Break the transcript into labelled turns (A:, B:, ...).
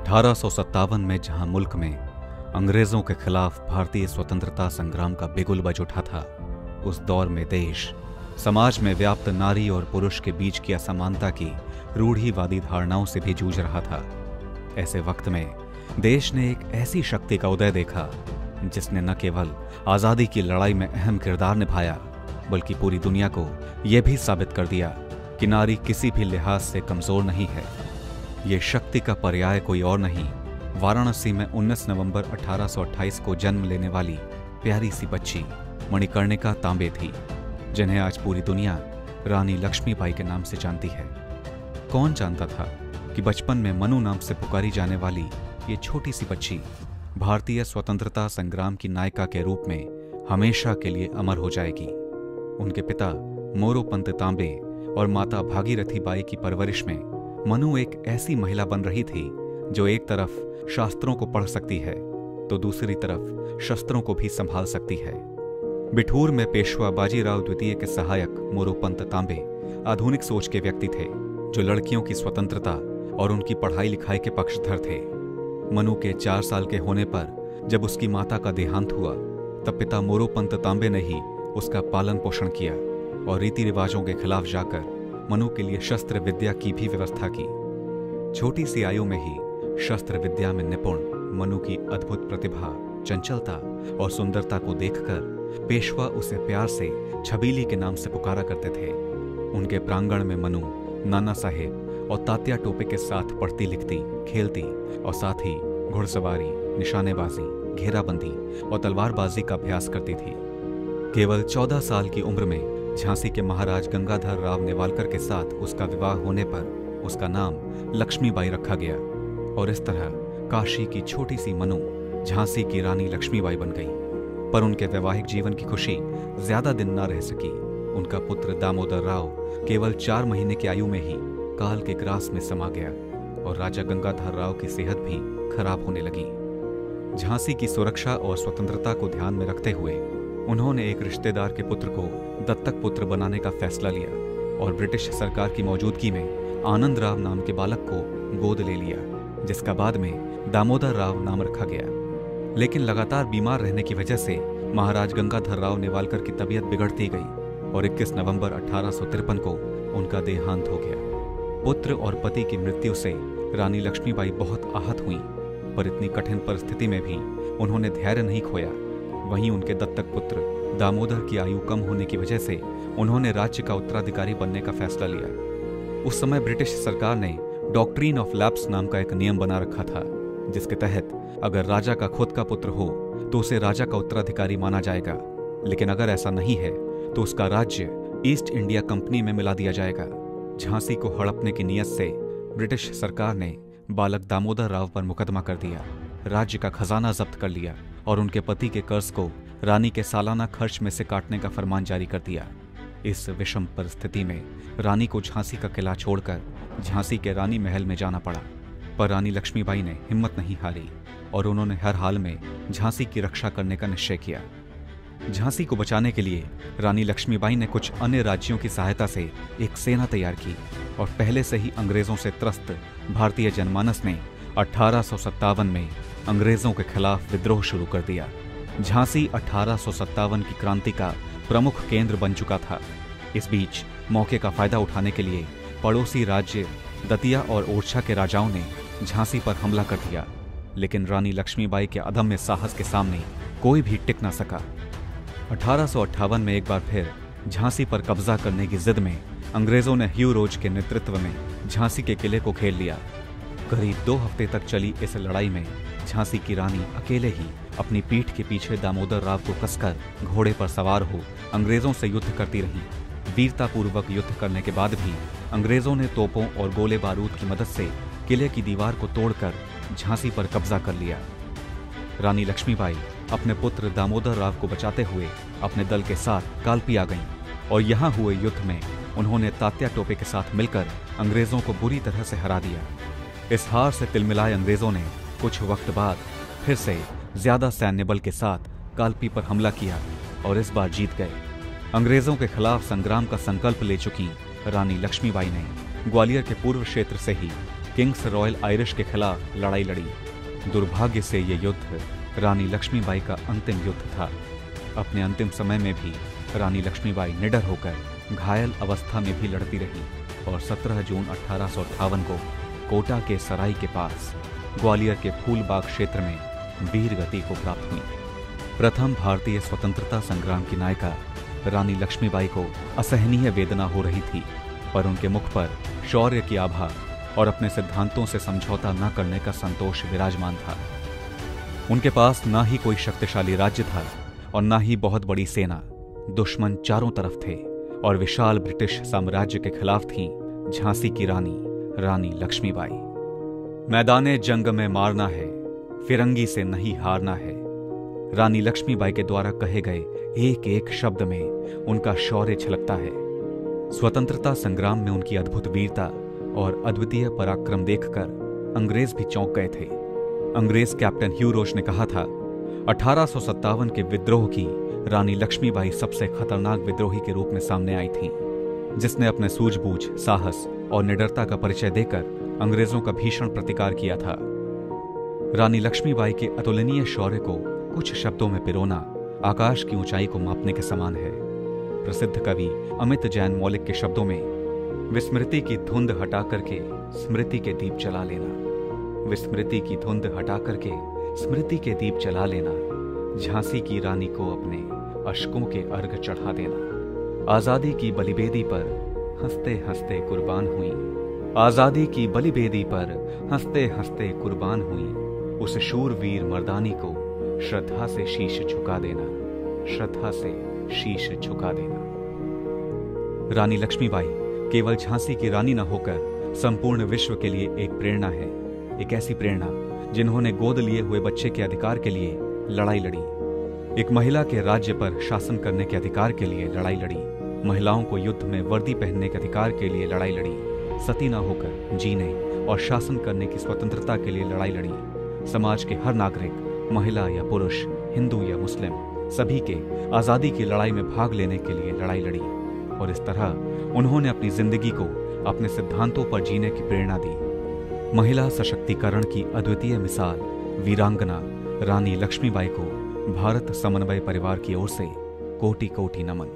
A: 1857 में जहां मुल्क में अंग्रेजों के खिलाफ भारतीय स्वतंत्रता संग्राम का बिगुल बज उठा था, उस दौर में देश समाज में व्याप्त नारी और पुरुष के बीच की असमानता की रूढ़िवादी धारणाओं से भी जूझ रहा था। ऐसे वक्त में देश ने एक ऐसी शक्ति का उदय देखा जिसने न केवल आजादी की लड़ाई में अहम किरदार निभाया, बल्कि पूरी दुनिया को यह भी साबित कर दिया कि नारी किसी भी लिहाज से कमजोर नहीं है। ये शक्ति का पर्याय कोई और नहीं, वाराणसी में 19 नवंबर 1828 को जन्म लेने वाली प्यारी सी बच्ची मणिकर्णिका तांबे थी, जिन्हें आज पूरी दुनिया रानी लक्ष्मीबाई के नाम से जानती है। कौन जानता था कि बचपन में मनु नाम से पुकारी जाने वाली ये छोटी सी बच्ची भारतीय स्वतंत्रता संग्राम की नायिका के रूप में हमेशा के लिए अमर हो जाएगी। उनके पिता मोरोपंत तांबे और माता भागीरथी बाई की परवरिश में मनु एक ऐसी महिला बन रही थी जो एक तरफ शास्त्रों को पढ़ सकती है तो दूसरी तरफ शस्त्रों को भी संभाल सकती है। बिठूर में पेशवा बाजीराव द्वितीय के सहायक मोरोपंत तांबे आधुनिक सोच के व्यक्ति थे, जो लड़कियों की स्वतंत्रता और उनकी पढ़ाई लिखाई के पक्षधर थे। मनु के 4 साल के होने पर जब उसकी माता का देहांत हुआ, तब पिता मोरोपंत तांबे ने ही उसका पालन पोषण किया और रीति रिवाजों के खिलाफ जाकर मनु के लिए शस्त्र विद्या की भी व्यवस्था की। छोटी सी आयु में ही शस्त्र विद्या में निपुण मनु की अद्भुत प्रतिभा, चंचलता और सुंदरता को देखकर पेशवा उसे प्यार से छबीली के नाम से पुकारा करते थे। उनके प्रांगण में मनु नाना साहेब और तात्या टोपे के साथ पढ़ती लिखती, खेलती और साथ ही घुड़सवारी, निशानेबाजी, घेराबंदी और तलवारबाजी का अभ्यास करती थी। केवल 14 साल की उम्र में झांसी के महाराज गंगाधर राव नेवालकर के साथ उसका विवाह होने पर उसका नाम लक्ष्मीबाई रखा गया और इस तरह काशी की छोटी सी मनु झांसी की रानी लक्ष्मीबाई बन गई। पर उनके वैवाहिक जीवन की खुशी ज्यादा दिन न रह सकी। उनका पुत्र दामोदर राव केवल 4 महीने की आयु में ही काल के ग्रास में समा गया और राजा गंगाधर राव की सेहत भी खराब होने लगी। झांसी की सुरक्षा और स्वतंत्रता को ध्यान में रखते हुए उन्होंने एक रिश्तेदार के पुत्र को दत्तक पुत्र बनाने का फैसला लिया और ब्रिटिश सरकार की मौजूदगी में आनंद राव नाम के बालक को गोद ले लिया, जिसका बाद में दामोदर राव नाम रखा गया। लेकिन लगातार बीमार रहने की वजह से महाराज गंगाधर राव नेवालकर की तबीयत बिगड़ती गई और 21 नवंबर 1853 को उनका देहांत हो गया। पुत्र और पति की मृत्यु से रानी लक्ष्मीबाई बहुत आहत हुई, पर इतनी कठिन परिस्थिति में भी उन्होंने धैर्य नहीं खोया। वहीं उनके दत्तक पुत्र दामोदर की आयु कम होने की वजह से उन्होंने राज्य का उत्तराधिकारी बनने का फैसला लिया। उस समय ब्रिटिश सरकार ने डॉक्ट्रीन ऑफ लैप्स नाम का एक नियम बना रखा था, जिसके तहत अगर राजा का खुद का पुत्र हो तो उसे राजा का उत्तराधिकारी माना जाएगा, लेकिन अगर ऐसा नहीं है तो उसका राज्य ईस्ट इंडिया कंपनी में मिला दिया जाएगा। झांसी को हड़पने की नीयत से ब्रिटिश सरकार ने बालक दामोदर राव पर मुकदमा कर दिया, राज्य का खजाना जब्त कर लिया और उनके पति के कर्ज को रानी के सालाना खर्च में से काटने का फरमान जारी कर दिया। इस विषम परिस्थिति में रानी को झांसी का किला छोड़कर झांसी के रानी महल में जाना पड़ा, पर रानी लक्ष्मीबाई ने हिम्मत नहीं हारी और उन्होंने हर हाल में झांसी की रक्षा करने का निश्चय किया। झांसी को बचाने के लिए रानी लक्ष्मीबाई ने कुछ अन्य राज्यों की सहायता से एक सेना तैयार की और पहले से ही अंग्रेजों से त्रस्त भारतीय जनमानस ने 1857 में अंग्रेजों के खिलाफ विद्रोह शुरू कर दिया। झांसी 1857 की क्रांति का प्रमुख केंद्र बन चुका था। इस बीच मौके का फायदा उठाने के लिए पड़ोसी राज्य दतिया और ओरछा के राजाओं ने झांसी पर हमला कर दिया, लेकिन रानी लक्ष्मीबाई के अदम्य साहस के सामने कोई भी टिक न सका। 1858 में एक बार फिर झांसी पर कब्जा करने की जिद में अंग्रेजों ने ह्यू रोज के नेतृत्व में झांसी के किले को घेर लिया। करीब 2 हफ्ते तक चली इस लड़ाई में झांसी की रानी अकेले ही अपनी पीठ के पीछे दामोदर राव को कसकर घोड़े पर सवार हो अंग्रेजों से युद्ध करती रही। वीरतापूर्वक युद्ध करने के बाद भी अंग्रेजों ने तोपों और गोले बारूद की मदद से किले की दीवार को तोड़कर झांसी पर कब्जा कर लिया। रानी लक्ष्मीबाई अपने पुत्र दामोदर राव को बचाते हुए अपने दल के साथ कालपी आ गईं और यहाँ हुए युद्ध में उन्होंने तात्या टोपे के साथ मिलकर अंग्रेजों को बुरी तरह से हरा दिया। इस हार से तिलमिलाए अंग्रेजों ने कुछ वक्त बाद फिर से ज्यादा सैन्य बल के साथ कालपी पर हमला किया और इस बार जीत गए। अंग्रेजों के खिलाफ संग्राम का संकल्प ले चुकी रानी लक्ष्मीबाई ने ग्वालियर के पूर्व क्षेत्र से ही किंग्स रॉयल आयरिश के खिलाफ लड़ाई लड़ी। दुर्भाग्य से ये युद्ध रानी लक्ष्मीबाई का अंतिम युद्ध था। अपने अंतिम समय में भी रानी लक्ष्मीबाई निडर होकर घायल अवस्था में भी लड़ती रही और 17 जून 1858 को कोटा के सराय के पास ग्वालियर के फूलबाग क्षेत्र में वीर गति को प्राप्त हुई। प्रथम भारतीय स्वतंत्रता संग्राम की नायिका रानी लक्ष्मीबाई को असहनीय वेदना हो रही थी, पर उनके मुख पर शौर्य की आभा और अपने सिद्धांतों से समझौता न करने का संतोष विराजमान था। उनके पास ना ही कोई शक्तिशाली राज्य था और ना ही बहुत बड़ी सेना। दुश्मन चारों तरफ थे और विशाल ब्रिटिश साम्राज्य के खिलाफ थी झांसी की रानी, रानी लक्ष्मीबाई। मैदाने जंग में मारना है, फिरंगी से नहीं हारना है। रानी लक्ष्मीबाई के द्वारा कहे गए एक एक शब्द में उनका शौर्य झलकता है। स्वतंत्रता संग्राम में उनकी अद्भुत वीरता और अद्वितीय पराक्रम देखकर अंग्रेज भी चौंक गए थे। अंग्रेज कैप्टन ह्यू रोच ने कहा था, 1857 के विद्रोह की रानी लक्ष्मीबाई सबसे खतरनाक विद्रोही के रूप में सामने आई थी, जिसने अपने सूझबूझ, साहस और निडरता का परिचय देकर अंग्रेजों का भीषण प्रतिकार किया था। रानी लक्ष्मीबाई के अतुलनीय शौर्य को कुछ शब्दों में पिरोना आकाश की ऊंचाई को मापने के समान है। प्रसिद्ध कवि अमित जैन मौलिक के शब्दों में, विस्मृति की धुंध हटा करके स्मृति के दीप जला लेना, विस्मृति की धुंध हटा करके स्मृति के दीप जला लेना, झांसी की रानी को अपने अश्कों के अर्घ चढ़ा देना। आजादी की बलिवेदी पर हंसते हंसते कुर्बान हुई, आजादी की बलिवेदी पर हंसते हंसते कुर्बान हुई। उस शूरवीर मर्दानी को श्रद्धा से शीश झुका देना, श्रद्धा से शीश झुका देना। रानी लक्ष्मीबाई केवल झांसी की रानी न होकर संपूर्ण विश्व के लिए एक प्रेरणा है। एक ऐसी प्रेरणा जिन्होंने गोद लिए हुए बच्चे के अधिकार के लिए लड़ाई लड़ी, एक महिला के राज्य पर शासन करने के अधिकार के लिए लड़ाई लड़ी, महिलाओं को युद्ध में वर्दी पहनने के अधिकार के लिए लड़ाई लड़ी, सती न होकर जीने और शासन करने की स्वतंत्रता के लिए लड़ाई लड़ी। समाज के हर नागरिक, महिला या पुरुष, हिंदू या मुस्लिम, सभी के आजादी की लड़ाई में भाग लेने के लिए लड़ाई लड़ी और इस तरह उन्होंने अपनी जिंदगी को अपने सिद्धांतों पर जीने की प्रेरणा दी। महिला सशक्तिकरण की अद्वितीय मिसाल वीरांगना रानी लक्ष्मीबाई को भारत समन्वय परिवार की ओर से कोटि कोटि नमन।